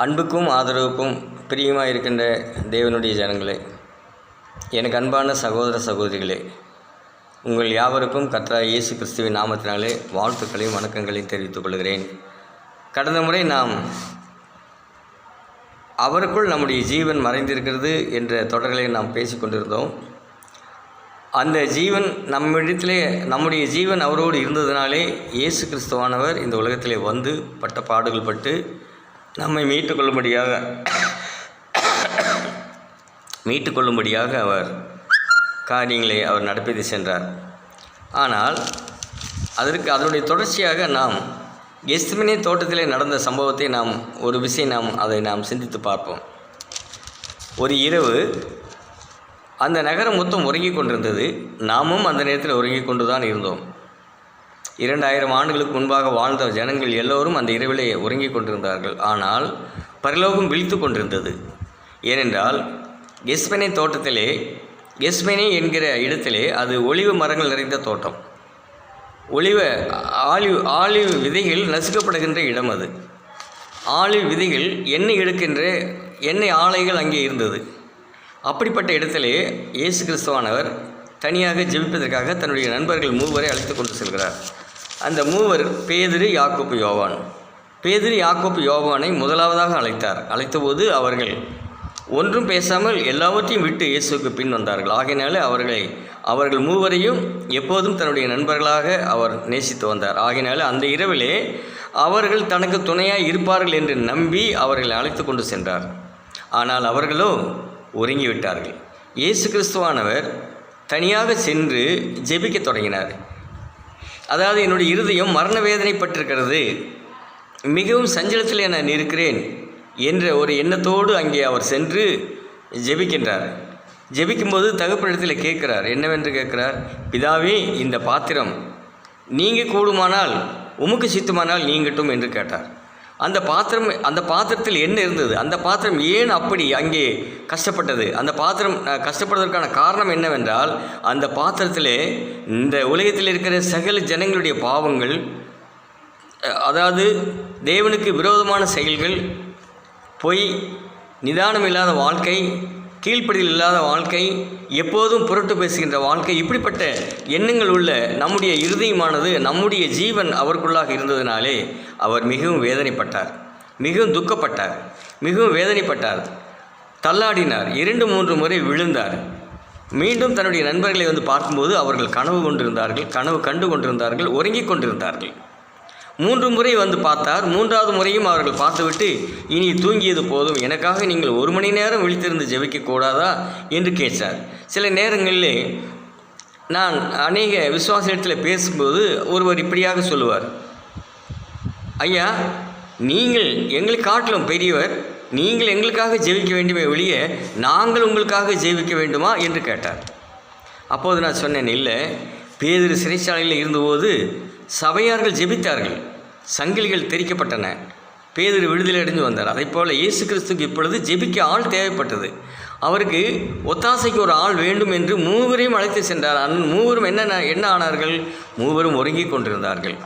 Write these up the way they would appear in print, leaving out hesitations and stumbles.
அன்புக்கும் ஆதரவுக்கும் பிரியமாக இருக்கின்ற தேவனுடைய ஜனங்களே, எனக்கு அன்பான சகோதர சகோதரிகளே, உங்கள் யாவருக்கும் கர்த்தராகிய இயேசு கிறிஸ்துவின் நாமத்தினாலே வாழ்த்துக்களையும் வணக்கங்களையும் தெரிவித்துக் கொள்கிறேன். கடந்த முறை நாம் அவருக்குள் நம்முடைய ஜீவன் மறைந்திருக்கிறது என்ற தொடர்களை நாம் பேசிக்கொண்டிருந்தோம். அந்த ஜீவன் நம்முடைய ஜீவன் அவரோடு இருந்ததினாலே இயேசு கிறிஸ்துவானவர் இந்த உலகத்திலே வந்து பட்ட பாடுகள் பட்டு நம்மை மீட்டுக்கொள்ளும்படியாக அவர் காரியங்களை அவர் நடப்பித்து சென்றார். ஆனால் அதனுடைய தொடர்ச்சியாக நாம் கெத்செமனே தோட்டத்திலே நடந்த சம்பவத்தை நாம் சிந்தித்து பார்ப்போம். ஒரு இரவு அந்த நகரம் மொத்தம் உறங்கிக் கொண்டிருந்தது. நாமும் அந்த நேரத்தில் உறங்கிக் கொண்டு தான் இருந்தோம். 2000 ஆண்டுகளுக்கு முன்பாக வாழ்ந்த ஜனங்கள் எல்லோரும் அந்த இரவிலே உறங்கிக் கொண்டிருந்தார்கள். ஆனால் பரலோகம் விழித்து கொண்டிருந்தது. ஏனென்றால் கெத்செமனே தோட்டத்திலே, கெத்செமனே என்கிற இடத்திலே, அது ஒலிவ மரங்கள் நிறைந்த தோட்டம். ஆலிவ் விதைகள் நசுக்கப்படுகின்ற இடம். அது ஆலிவ் விதைகள் எண்ணெய் ஆலைகள் அங்கே இருந்தது. அப்படிப்பட்ட இடத்திலே இயேசு கிறிஸ்துவானவர் தனியாக ஜெபிப்பதற்காக தன்னுடைய நண்பர்கள் 3 அழைத்து கொண்டு செல்கிறார். அந்த 3 பேதுரு, யாக்கோப்பு, யோவான். பேதுரு, யாக்கோப்பு, யோவானை முதலாவதாக அழைத்தபோது அவர்கள் ஒன்றும் பேசாமல் எல்லாவற்றையும் விட்டு இயேசுக்கு பின் வந்தார்கள். ஆகையினாலே அவர்கள் 3 எப்போதும் தன்னுடைய நண்பர்களாக அவர் நேசித்து வந்தார். ஆகையினாலே அந்த இரவிலே அவர்கள் தனக்கு துணையாக இருப்பார்கள் என்று நம்பி அவர்களை அழைத்து கொண்டு சென்றார். ஆனால் அவர்களோ உறங்கிவிட்டார்கள். இயேசு கிறிஸ்துவானவர் தனியாக சென்று ஜெபிக்க தொடங்கினார். அதாவது, என்னுடைய இருதயம் மரண வேதனைப்பட்டிருக்கிறது, மிகவும் சஞ்சலத்தில் நான் இருக்கிறேன் என்ற ஒரு எண்ணத்தோடு அங்கே அவர் சென்று ஜெபிக்கின்றார். ஜெபிக்கும்போது தகப்பனிடத்தில் கேட்கிறார். என்னவென்று கேட்கிறார்? பிதாவே, இந்த பாத்திரம் நீங்க கூடுமானால், உமக்கு சித்தமானால் நீங்கட்டும் என்று கேட்டார். அந்த பாத்திரத்தில் என்ன இருந்தது? அந்த பாத்திரம் ஏன் அப்படி அங்கே கஷ்டப்பட்டது? அந்த பாத்திரம் கஷ்டப்படுவதற்கான காரணம் என்னவென்றால், அந்த பாத்திரத்திலே இந்த உலகத்தில் இருக்கிற சகல ஜனங்களுடைய பாவங்கள், அதாவது தேவனுக்கு விரோதமான செயல்கள், பொய், நிதானம் இல்லாத வாழ்க்கை, கீழ்ப்படிதல் இல்லாத வாழ்க்கை, எப்போதும் புரட்டு பேசுகின்ற வாழ்க்கை, இப்படிப்பட்ட எண்ணங்கள் உள்ள நம்முடைய இருதயமானது, நம்முடைய ஜீவன் அவருக்குள்ளாக இருந்ததினாலே அவர் மிகவும் வேதனைப்பட்டார், மிகவும் துக்கப்பட்டார், மிகவும் வேதனைப்பட்டார், தள்ளாடினார், 2-3 முறை விழுந்தார். மீண்டும் தன்னுடைய நண்பர்களை வந்து பார்க்கும்போது அவர்கள் கனவு கண்டு கொண்டிருந்தார்கள், உறங்கிக் கொண்டிருந்தார்கள். 3 முறை வந்து பார்த்தார். 3வது முறையும் அவர்கள் பார்த்துவிட்டு, இனி தூங்கியது போதும், எனக்காக நீங்கள் 1 மணி நேரம் விழித்திருந்து ஜெபிக்கக்கூடாதா என்று கேட்டார். சில நேரங்களிலே நான் அநேக விசுவாசத்தில் பேசும்போது ஒருவர் இப்படியாக சொல்லுவார், ஐயா, நீங்கள் எங்களை காட்டிலும் பெரியவர், நீங்கள் எங்களுக்காக ஜெபிக்க வேண்டுமே ஒழிய நாங்கள் உங்களுக்காக ஜெபிக்க வேண்டுமா என்று கேட்டார். அப்போது நான் சொன்னேன், இல்லை, பேதுரு சிறைச்சாலையில் இருந்தபோது சபையார்கள் ஜெபித்தார்கள், சங்கிலிகள் தெரிக்கப்பட்டன, பேதுரு விடுதலை அடைந்து வந்தார். அதை போல் இயேசு கிறிஸ்துக்கு இப்பொழுது ஜெபிக்க ஆள் தேவைப்பட்டது. அவருக்கு ஒத்தாசைக்கு ஒரு ஆள் வேண்டும் என்று 3 அழைத்து சென்றார். 3 என்ன ஆனார்கள்? 3 உறங்கிக் கொண்டிருந்தார்கள்.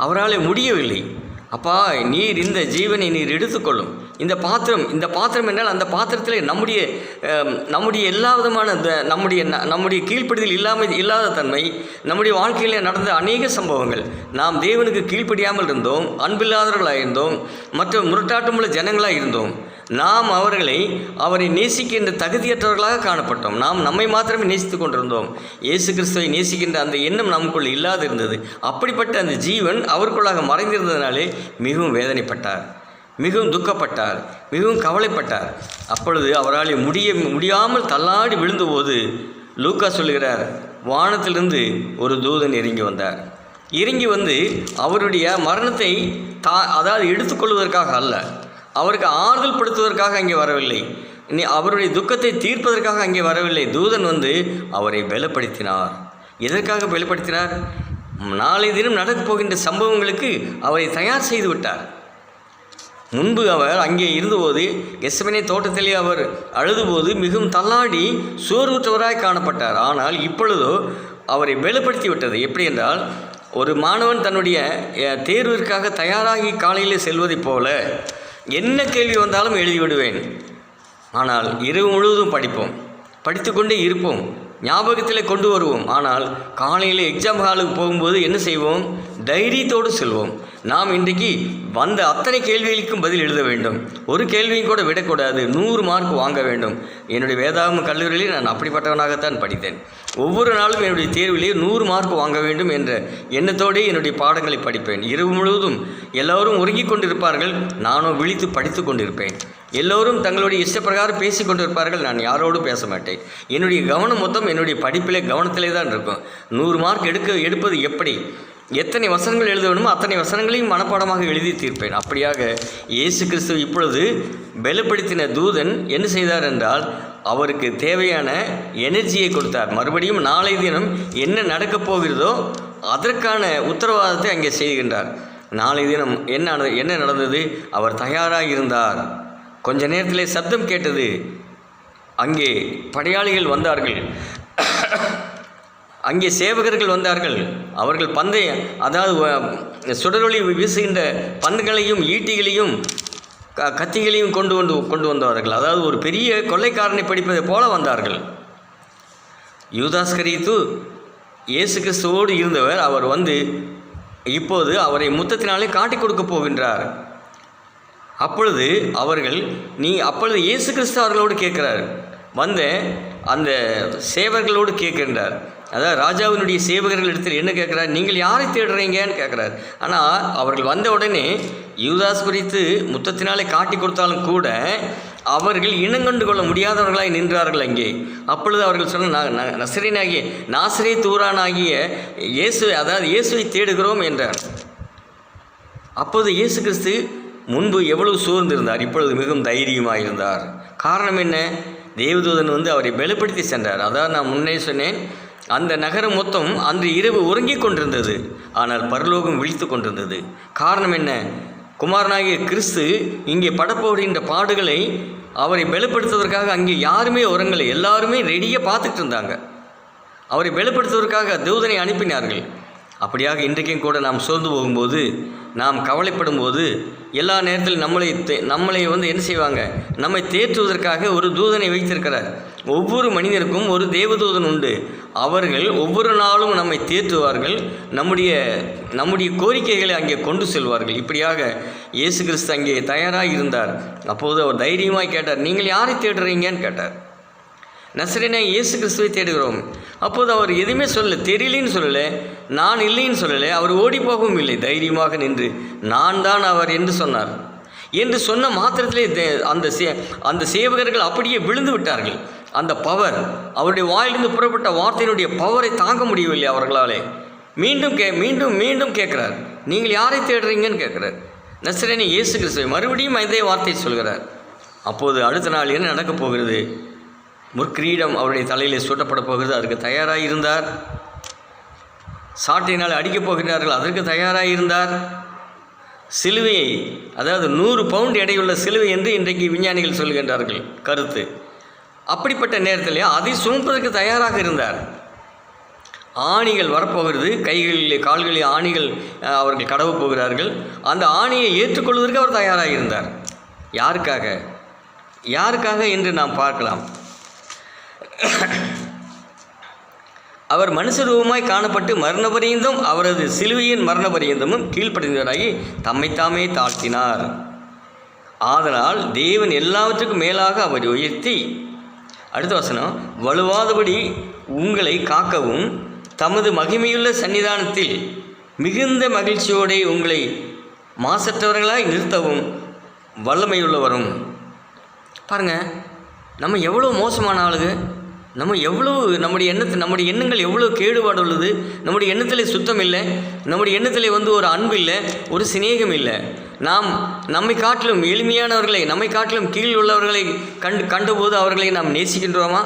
அவரால் முடியவில்லை. அப்பா, நீர் இந்த ஜீவனை நீர் எடுத்துக்கொள்ளும். இந்த பாத்திரம் என்றால் அந்த பாத்திரத்தில் நம்முடைய எல்லா விதமான நம்முடைய கீழ்ப்படிதல் இல்லாத தன்மை, நம்முடைய வாழ்க்கையில் நடந்த அநேக சம்பவங்கள், நாம் தேவனுக்கு கீழ்ப்படியாமல் இருந்தோம், அன்பில்லாதவர்களாக இருந்தோம், மற்ற முரட்டாட்டமுள்ள ஜனங்களாக இருந்தோம். நாம் அவரை நேசிக்கின்ற தகுதியற்றவர்களாக காணப்பட்டோம். நாம் நம்மை மாத்திரமே நேசித்து கொண்டிருந்தோம். இயேசு கிறிஸ்துவை நேசிக்கின்ற அந்த எண்ணம் நமக்குள் இல்லாது இருந்தது. அப்படிப்பட்ட அந்த ஜீவன் அவருக்குள்ளாக மறைந்திருந்ததினாலே மிகவும் வேதனைப்பட்டார், மிகவும் துக்கப்பட்டார், மிகவும் கவலைப்பட்டார். அப்பொழுது அவரால் முடியாமல் தள்ளாடி விழுந்தபோது லூக்கா சொல்லுகிறார், வானத்திலிருந்து ஒரு தூதன் இறங்கி வந்தார். இறங்கி வந்து அவருடைய மரணத்தை எடுத்துக்கொள்வதற்காக அல்ல, அவருக்கு ஆறுதல் படுத்துவதற்காக அங்கே வரவில்லை, அவருடைய துக்கத்தை தீர்ப்பதற்காக அங்கே வரவில்லை. தூதன் வந்து அவரை பலப்படுத்தினார். எதற்காக பலப்படுத்தினார்? நாளை தினம் நடக்கப் போகின்ற சம்பவங்களுக்கு அவரை தயார் செய்து விட்டார். முன்பு அவர் அங்கே இருந்தபோது கெத்செமனே தோட்டத்திலே அவர் அழுதுபோது மிகவும் தள்ளாடி சோர்வுற்றவராய் காணப்பட்டார். ஆனால் இப்பொழுதோ அவரை பலப்படுத்தி விட்டது. எப்படி என்றால், ஒரு மாணவன் தன்னுடைய தேர்விற்காக தயாராகி காலையில் செல்வதைப் போல என்ன கேள்வி வந்தாலும் எழுதிவிடுவேன். ஆனால் இரவு முழுவதும் படிப்போம், படித்து கொண்டே இருப்போம், ஞாபகத்தில் கொண்டு வருவோம். ஆனால் காலையில் எக்ஸாம் ஹாலுக்கு போகும்போது என்ன செய்வோம்? தைரியத்தோடு செல்வோம். நாம் இன்றைக்கு வந்த அத்தனை கேள்விகளுக்கும் பதில் எழுத வேண்டும். ஒரு கேள்வியும் கூட விடக்கூடாது. 100 மார்க் வாங்க வேண்டும். என்னுடைய வேதாகம கல்லூரியிலே நான் அப்படிப்பட்டவனாகத்தான் படித்தேன். ஒவ்வொரு நாளும் என்னுடைய தேர்விலே 100 மார்க் வாங்க வேண்டும் என்ற எண்ணத்தோடு என்னுடைய பாடங்களை படிப்பேன். இரவு முழுவதும் எல்லோரும் உறங்கிக் கொண்டிருப்பார்கள், நானும் விழித்து படித்து கொண்டிருப்பேன். எல்லோரும் தங்களுடைய இஷ்டப்பிரகாரம் பேசி கொண்டிருப்பார்கள், நான் யாரோடும் பேச மாட்டேன். என்னுடைய கவனம் மொத்தம் என்னுடைய படிப்பிலே கவனத்திலே தான் இருக்கும். 100 மார்க் எடுப்பது எப்படி? எத்தனை வசனங்கள் எழுத வேண்டுமோ அத்தனை வசனங்களையும் மனப்பாடமாக எழுதி தீர்ப்பேன். அப்படியாக இயேசு கிறிஸ்து இப்பொழுது பலப்படுத்தின தூதன் என்ன செய்தார் என்றால், அவருக்கு தேவையான எனர்ஜியை கொடுத்தார். மறுபடியும் நாளை தினம் என்ன நடக்கப் போகிறதோ அதற்கான உத்தரவாதத்தை அங்கே செய்கின்றார். நாளை தினம் என்ன நடந்தது? அவர் தயாராக இருந்தார். கொஞ்ச நேரத்திலே சப்தம் கேட்டது. அங்கே படையாளிகள் வந்தார்கள், அங்கே சேவகர்கள் வந்தார்கள். அவர்கள் அதாவது சுடரொளி வீசுகின்ற பந்துகளையும் ஈட்டிகளையும் கத்திகளையும் கொண்டு வந்தார்கள். அதாவது ஒரு பெரிய கொள்ளைக்காரனை படிப்பதை போல வந்தார்கள். யூதாஸ்கரித்து இயேசு கிறிஸ்துவோடு இருந்தவர். அவர் இப்போது அவரை முத்தத்தினாலே காட்டிக் கொடுக்க போகின்றார். அப்பொழுது இயேசு கிறிஸ்து அவர்களோடு கேட்கிறார். அந்த சேவர்களோடு கேட்கின்றார். அதாவது ராஜாவினுடைய சேவகர்கள் இடத்தில் என்ன கேட்குறார்? நீங்கள் யாரை தேடுறீங்கன்னு கேட்குறார். ஆனால் அவர்கள் வந்த உடனே யூதாஸ் குறித்து முத்தத்தினாலே காட்டி கொடுத்தாலும் கூட அவர்கள் இனங்கண்டு கொள்ள முடியாதவர்களாய் நின்றார்கள் அங்கே. அப்பொழுது அவர்கள் சொன்ன நசரேனாகிய நாசரேத் ஊரானாகிய இயேசுவை தேடுகிறோம் என்றார். அப்போது இயேசு கிறிஸ்து முன்பு எவ்வளவு சோர்ந்திருந்தார், இப்பொழுது மிகவும் தைரியமாக இருந்தார். காரணம் என்ன? தேவதூதன் அவரை பலப்படுத்தி சென்றார். அதாவது நான் முன்னே சொன்னேன், அந்த நகரம் மொத்தம் அன்று இரவு உறங்கிக் கொண்டிருந்தது, ஆனால் பரலோகம் விழித்து கொண்டிருந்தது. காரணம் என்ன? குமாரனாகிய கிறிஸ்து இங்கே படப்போடுகின்ற பாடுகளை அவரை பலப்படுத்துவதற்காக அங்கே யாருமே உறங்கலை, எல்லாருமே ரெடியாக பார்த்துட்டு இருந்தாங்க. அவரை பலப்படுத்துவதற்காக தூதனை அனுப்பினார்கள். அப்படியாக இன்றைக்கும் கூட நாம் சோர்ந்து போகும்போது, நாம் கவலைப்படும் போது, எல்லா நேரத்திலும் நம்மளை என்ன செய்வாங்க? நம்மை தேற்றுவதற்காக ஒரு தூதனை வைத்திருக்கிறார். ஒவ்வொரு மனிதருக்கும் ஒரு தேவதூதன் உண்டு. அவர்கள் ஒவ்வொரு நாளும் நம்மை தேற்றுவார்கள், நம்முடைய கோரிக்கைகளை அங்கே கொண்டு செல்வார்கள். இப்படியாக இயேசு கிறிஸ்து அங்கே தயாராக இருந்தார். அப்போது அவர் தைரியமாக கேட்டார், நீங்கள் யாரை தேடுறீங்கன்னு கேட்டார். நசரேனாகிய இயேசு கிறிஸ்துவை தேடுகிறோம். அப்போது அவர் எதுவுமே தெரியலின்னு சொல்லலை, நான் இல்லைன்னு சொல்லலை, அவர் ஓடி போகவும் இல்லை. தைரியமாக நின்று நான் தான் அவர் என்று சொன்னார். என்று சொன்ன மாத்திரத்திலே அந்த சேவகர்கள் அப்படியே விழுந்து விட்டார்கள். அந்த பவர், அவருடைய வாயிலிருந்து புறப்பட்ட வார்த்தையினுடைய பவரை தாங்க முடியவில்லை அவர்களாலே. மீண்டும் கேட்குறார், நீங்கள் யாரை தேடுறீங்கன்னு கேட்குறார். நசரேனாகிய இயேசு கிறிஸ்துவை மறுபடியும் இதே வார்த்தை சொல்கிறார். அப்போது அடுத்த நாள் என்ன நடக்கப் போகிறது? முற்கிரீடம் அவருடைய தலையில் சூட்டப்பட போகிறது. அதற்கு தயாராக இருந்தார். சாட்டையினால் அடிக்கப் போகிறார்கள், அதற்கு தயாராக இருந்தார். சிலுவையை, அதாவது 100 பவுண்ட் எடையுள்ள சிலுவை என்று இன்றைக்கு விஞ்ஞானிகள் சொல்கின்றார்கள் கருத்து. அப்படிப்பட்ட நேரத்தில் அதை சுமப்பதற்கு தயாராக இருந்தார். ஆணிகள் வரப்போகிறது, கைகளில் கால்களில் ஆணிகள் அவர்கள் கடவு போகிறார்கள். அந்த ஆணியை ஏற்றுக்கொள்வதற்கு அவர் தயாராக இருந்தார். யாருக்காக என்று நாம் பார்க்கலாம். அவர் மனுஷரூபமாய் காணப்பட்டு மரணபரியந்தம், அவரது சிலுவையின் மரணபரியந்தமும் கீழ்ப்படிந்தவராகி தம்மைத்தாமே தாழ்த்தினார். ஆதலால் தேவன் எல்லாவற்றுக்கும் மேலாக அவர் உயர்த்தி, அடுத்த வசனம், வலுவாதபடி உங்களை காக்கவும் தமது மகிமையுள்ள சன்னிதானத்தில் மிகுந்த மகிழ்ச்சியோடு உங்களை மாசற்றவர்களாய் நிறுத்தவும் வல்லமையுள்ளவரும். பாருங்கள், நம்ம எவ்வளோ மோசமான ஆளுங்க, நம்முடைய எண்ணங்கள் எவ்வளோ கேடுபாடு உள்ளது. நம்முடைய எண்ணத்தில் சுத்தம் இல்லை, நம்முடைய எண்ணத்தில் ஒரு அன்பு இல்லை, ஒரு சிநேகம் இல்லை. நம்மை காட்டிலும் எளிமையானவர்களை, நம்மை காட்டிலும் கீழ் உள்ளவர்களை கண்டபோது அவர்களை நாம் நேசிக்கின்றோமா?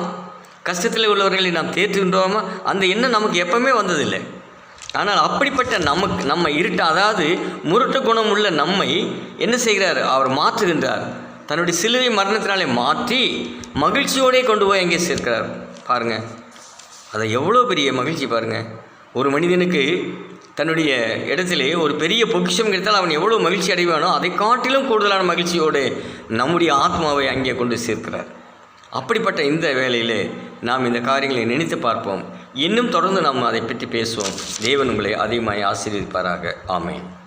கஷ்டத்தில் உள்ளவர்களை நாம் தேற்றுகின்றோமா? அந்த எண்ணம் நமக்கு எப்பவுமே வந்ததில்லை. ஆனால் அப்படிப்பட்ட நம்ம அதாவது முரட்டு குணம் உள்ள நம்மை என்ன செய்கிறார்? அவர் மாற்றுகின்றார். தன்னுடைய சிலுவை மரணத்தினாலே மாற்றி மகிழ்ச்சியோடே கொண்டு போய் அங்கே சேர்க்கிறார். பாருங்கள், அதை எவ்வளோ பெரிய மகிழ்ச்சி பாருங்கள். ஒரு மனிதனுக்கு தன்னுடைய இடத்திலே ஒரு பெரிய பொக்கிஷம் கிடைத்தால் அவன் எவ்வளோ மகிழ்ச்சி அடைவானோ அதை காட்டிலும் கூடுதலான மகிழ்ச்சியோடு நம்முடைய ஆத்மாவை அங்கே கொண்டு சேர்க்கிறார். அப்படிப்பட்ட இந்த வேளையிலே நாம் இந்த காரியங்களை நினைத்து பார்ப்போம். இன்னும் தொடர்ந்து நாம் அதை பற்றி பேசுவோம். தேவன் உங்களை அதிகமாக ஆசீர்வதிப்பாராக. ஆமென்.